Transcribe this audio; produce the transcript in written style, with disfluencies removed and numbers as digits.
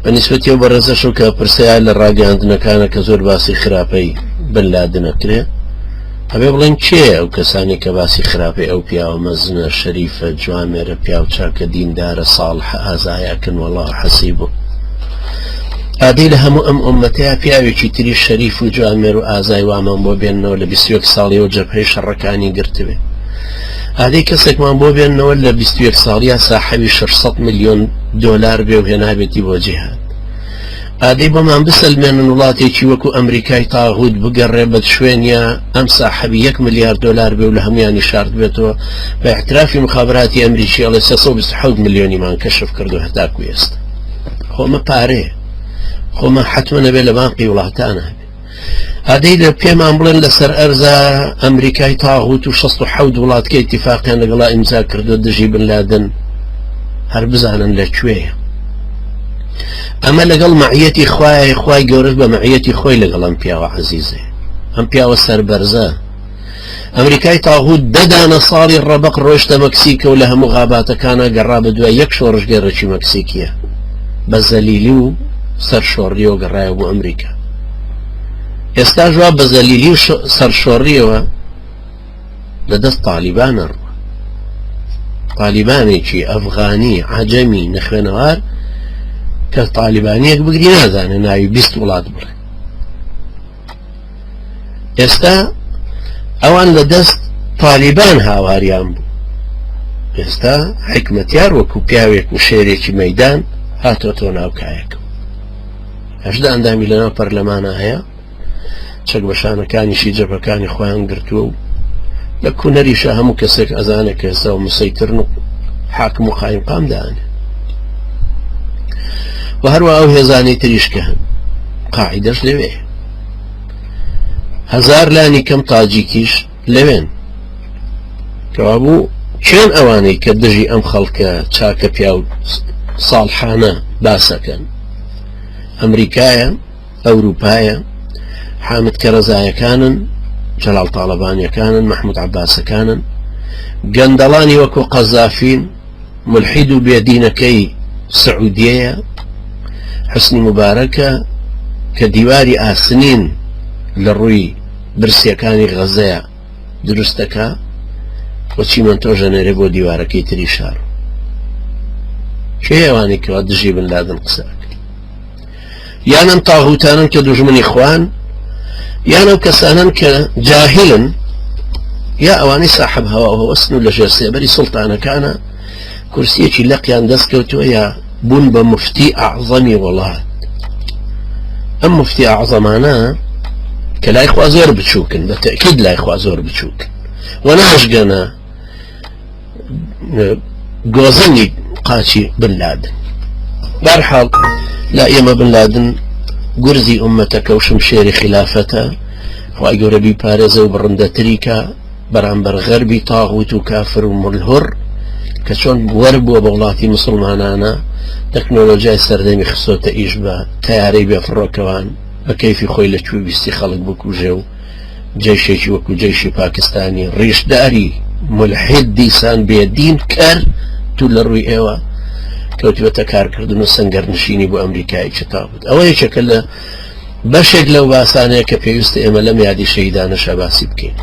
بەنسبەتی ئەو بەڕێزەشەوە کە پرسیار لە ڕاگەاندنەکانە کە زۆر باسی خراپەی بن لادن ئەکرێ هەبێ بڵێن کێ ئەو کەسانی کە باسی خراپەی ئەو پیاوە مەزنە شەریفە جوامێرە پیاو چاکە دیندارە ساڵحە ئازایەکن وەڵڵاهو حەسیبو ئادەی لە هەموو ئەم ئومەتەیە پیاوێکی تری شەریف و جوامێر و ئازای وامان بۆ بێننەوە لە 21 ساڵیەوە جەبهەی شەڕەکانی گرتوێ ئادەی کەسێکمان بۆ بێننەوە لە 21 ساڵیە ساحەوی 600 ملیۆن دۆلار بێ و هێنابێتی بۆ جیهاد ئادەی بەمان بسەلمێنن وڵاتێکی وەکو ئەمریکای تاغوت بگەڕێ بە شوێنە ئەم ساحەبی 1 ملیار دۆلار بێ و لە هەمویانی شارد بێتەوە بە احترافی مخابراتی ئەمریکی ئەڵێ 327 ملیۆنیمان کەشف کردو هەتاکو ئێستا خۆمە پارەیە خۆمە حتممە نەبێ لە بانقی وڵاتانە هەبێ ئادەی لە پێمان بڵێن لەسەر ئەرزە ئەمریکای تاغوت و 67 وڵاتکە ئیتیفاقیان لەگەڵا ئیمزا کردو دژی بن لادن هەر بزانن لەکوێیە ئەمە لەگەڵ مەعیەتی خوایە خوای گەورە بە مەعیەتی خۆی لەگەڵ ئەم پیاوە عەزیزێ ئەم پیاوە سەربەرزە ئەمریکای تاغوت دەدانە ساڵی ڕەبق ڕۆیشتە مەکسیکە و لە هەموو غاباتەکانە گەڕا بە دوای 1 شۆڕژگەڕێکی مەکسیکیە بە زەلیلی و سەرشۆڕیەوە گەڕایە بۆ ئەمریکا ئێستا ژوا بە زەلیلی و سەرشۆڕیەوە لەدەست تالیبانە ڕوە تالیبانێکی ئەفغانی عەجەمی نەخوێنەوار کە تالیبانیەک بگری نازانێ ناوی 20 وڵات بڵێ ئێستا ئەوان لە دەست تالیبان هاواریان بوو ئێستا حکمەتیار وەکو پیاوێک و شێرێکی مەیدان هاتۆتۆ ناو کایەکە 18 ئەندامی لەناو پەرلەمانە هەیە چەک بەشانەکانیشی جەبهەکانی خۆیان گرتووە و لە کونەریشە هەموو کەسێک ئەزانێ کە ئێستا و مسەیترن و حاکم و قایم قام دانێ و هەروە ئەو هێزانی تریشکە هەن قاعیدەش لەوێ 1000 لانی کەم تاجیکیش لەوێن کەوا بوو چێن ئەوانەی کە دژی ئەم خەڵکە چاکە پیا و ساڵحانە باسەکەن ئەمریکایە ئەوروپایە حامد کەرەزایەکانن جەلال تاڵەبانیەکانن مەحموود عەباسەکانن گەندەڵانی وەکو قەزافین ملحید و بێدینەکەی سعودیەیە حسنی مبارەکە کە دیواری ئاسنین لە ڕووی برسیەکانی غەزەیە دروستەکە وەچی منتۆژە نێرێ بۆ دیوارەکەی تری شار کێ ئەوانی کەوا دژی بن لادن قسەکە یانم تاغوتانن کە دوژمنی خوان یانم کەسانن کە جاهلن یا ئەوانی ساحب هەوا و هەوەستن و لە ژێر سێبەری سوڵتانەکانە کورسیەکی لەقیان دەستکەوتووە یا بوون بە مفتی ئەعزەمی وڵات ئەم مفتی ئەعزەمانە کە لای خوا زۆر بچووکن بە تەئکید لای خوا زۆر بچووکن و ناشگەنە گۆزەنی قاچی بن لادن بەرحاڵ لا ئێمە بن لادن گورزی ئومەتەکە و شمشێری خلافەتە خوای گەورە بیپارێزە و بڕندەتریکە بەرامبەر غەربی تاغوت و کافر و ملهور کە چۆن وەربووە بە وڵاتی مسلمانانە تەکنۆلۆژیای سەردەمی خستۆتە ئیش بە تەیارەی بێفڕۆکەوان بە کەیفی خۆی لە کوێ ویستی خەڵک بکوژێ و جێشێکی وەکو جێشی پاکستانی ڕیشداری ملحید دیسان بێدین کەر تو لە ڕووی ئێوە کەوتوێتە کارکردن و سەنگەرنشینی بۆ ئەمریکای چتابوت ئەوە یەکێکە لە بەشێک لەو باسانەیە کە پێویستە ئێمە لەم یادی شەهیدانەشە باسی بکەین